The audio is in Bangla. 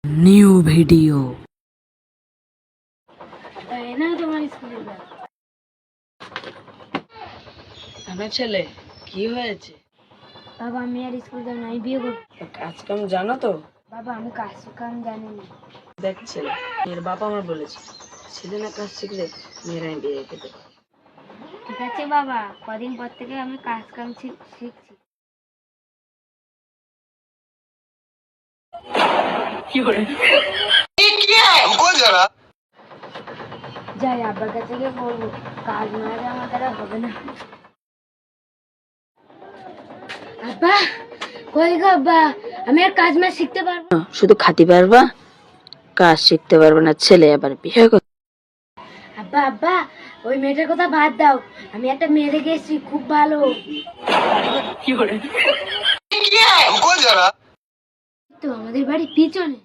New video. আমার ছেলে কি হয়েছে? বাবা আমি আর স্কুল যাব না, আমি বিয়ে করব। কাজ কাম জানো তো? বাবা আমি কাজ কাম জানি না। দেখ ছেলে, মেয়ের বাবা আমার বলেছে ছেলে না কাজ শিখলে মেয়েরাই বিয়ে খেতে পারে। ঠিক আছে বাবা, কদিন পর থেকে আমি কাজ কাম শিখছি। যাই আব্বার কাছে গিয়ে বলবো, কাজ না হলে আমার দ্বারা হবে না। আব্বা কই গো আব্বা, আমি আর কাজ মা শিখতে পারবো না। শুধু খাতি পারবা, কাজ শিখতে পারবে না, ছেলে আবার বিয়ে করবে। আব্বা আব্বা ওই মেয়েটার কথা বাদ দাও, আমি একটা মেয়ে দেখে এসেছি খুব ভালো। তো আমাদের বাড়ি পিছনে।